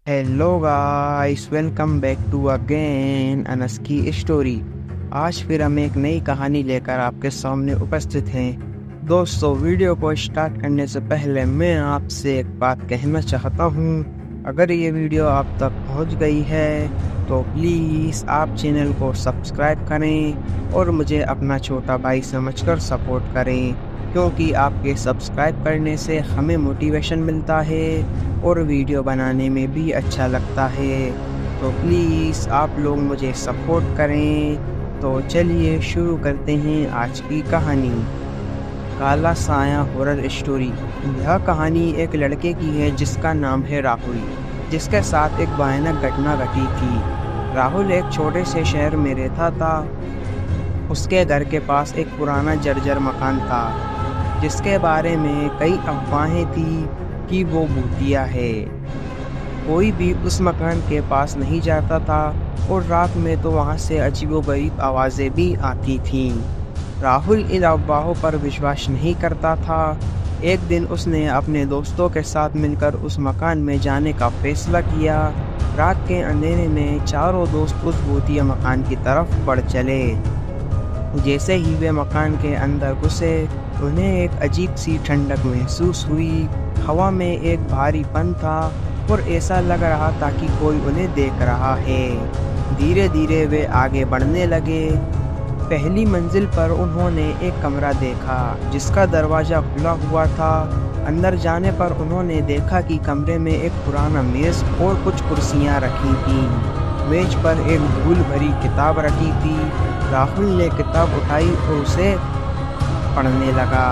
Hello guys, welcome back to again अनस की story. आज फिर हम एक नई कहानी लेकर आपके सामने उपस्थित हैं। दोस्तों, वीडियो को स्टार्ट करने से पहले मैं आपसे एक बात कहना चाहता हूँ। अगर ये वीडियो आप तक पहुँच गई है तो प्लीज़ आप चैनल को सब्सक्राइब करें और मुझे अपना छोटा भाई समझकर सपोर्ट करें, क्योंकि आपके सब्सक्राइब करने से हमें मोटिवेशन मिलता है और वीडियो बनाने में भी अच्छा लगता है। तो प्लीज़ आप लोग मुझे सपोर्ट करें। तो चलिए शुरू करते हैं आज की कहानी। काला साया हॉरर स्टोरी। यह कहानी एक लड़के की है जिसका नाम है राहुल, जिसके साथ एक भयानक घटना घटी थी। राहुल एक छोटे से शहर में रहता था। उसके घर के पास एक पुराना जर्जर मकान था, जिसके बारे में कई अफवाहें थी कि वो भूतिया है। कोई भी उस मकान के पास नहीं जाता था और रात में तो वहाँ से अजीबोगरीब आवाज़ें भी आती थीं। राहुल इन अफवाहों पर विश्वास नहीं करता था। एक दिन उसने अपने दोस्तों के साथ मिलकर उस मकान में जाने का फैसला किया। रात के अंधेरे में चारों दोस्त उस भूतिया मकान की तरफ बढ़ चले। जैसे ही वे मकान के अंदर घुसे, उन्हें एक अजीब सी ठंडक महसूस हुई। हवा में एक भारीपन था और ऐसा लग रहा था कि कोई उन्हें देख रहा है। धीरे धीरे वे आगे बढ़ने लगे। पहली मंजिल पर उन्होंने एक कमरा देखा जिसका दरवाज़ा खुला हुआ था। अंदर जाने पर उन्होंने देखा कि कमरे में एक पुराना मेज़ और कुछ कुर्सियां रखी थीं। मेज पर एक धूल भरी किताब रखी थी। राहुल ने किताब उठाई और उसे पढ़ने लगा।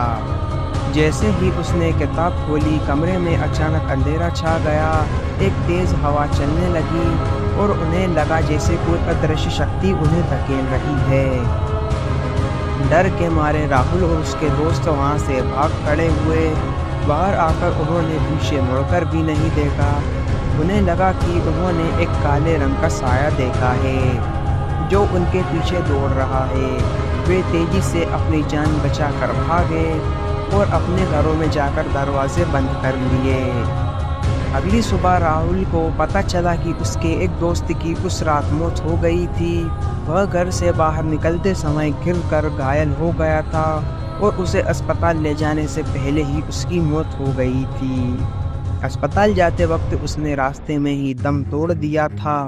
जैसे ही उसने किताब खोली, कमरे में अचानक अंधेरा छा गया। एक तेज हवा चलने लगी और उन्हें लगा जैसे कोई अदृश्य शक्ति उन्हें धकेल रही है। डर के मारे राहुल और उसके दोस्त वहां से भाग खड़े हुए। बाहर आकर उन्होंने पीछे मुड़कर भी नहीं देखा। उन्हें लगा कि उन्होंने एक काले रंग का साया देखा है जो उनके पीछे दौड़ रहा है। वे तेजी से अपनी जान बचाकर भागे और अपने घरों में जाकर दरवाजे बंद कर लिए। अगली सुबह राहुल को पता चला कि उसके एक दोस्त की उस रात मौत हो गई थी। वह घर से बाहर निकलते समय गिरकर घायल हो गया था और उसे अस्पताल ले जाने से पहले ही उसकी मौत हो गई थी। अस्पताल जाते वक्त उसने रास्ते में ही दम तोड़ दिया था।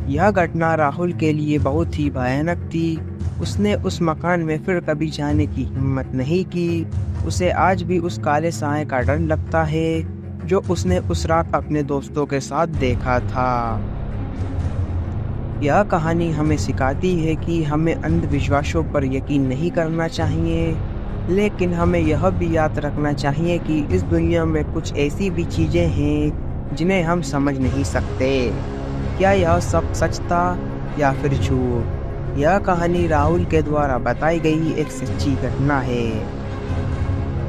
यह घटना राहुल के लिए बहुत ही भयानक थी। उसने उस मकान में फिर कभी जाने की हिम्मत नहीं की। उसे आज भी उस काले साए का डर लगता है जो उसने उस रात अपने दोस्तों के साथ देखा था। यह कहानी हमें सिखाती है कि हमें अंधविश्वासों पर यकीन नहीं करना चाहिए, लेकिन हमें यह भी याद रखना चाहिए कि इस दुनिया में कुछ ऐसी भी चीज़ें हैं जिन्हें हम समझ नहीं सकते। क्या यह सब सच था या फिर झूठ? यह कहानी राहुल के द्वारा बताई गई एक सच्ची घटना है।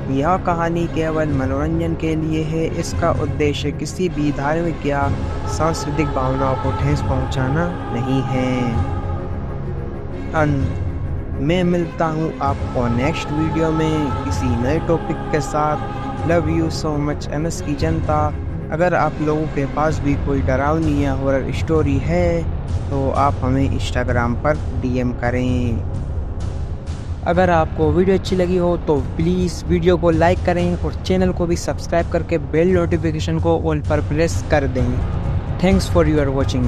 यह कहानी केवल मनोरंजन के लिए है। इसका उद्देश्य किसी भी धार्मिक या सांस्कृतिक भावनाओं को ठेस पहुंचाना नहीं है। मैं मिलता हूँ आपको नेक्स्ट वीडियो में किसी नए टॉपिक के साथ। Love you so much Anas की जनता। अगर आप लोगों के पास भी कोई डरावनी या हॉरर स्टोरी है तो आप हमें इंस्टाग्राम पर डीएम करें। अगर आपको वीडियो अच्छी लगी हो तो प्लीज़ वीडियो को लाइक करें और चैनल को भी सब्सक्राइब करके बेल नोटिफिकेशन को ऑल पर प्रेस कर दें। Thanks for your watching.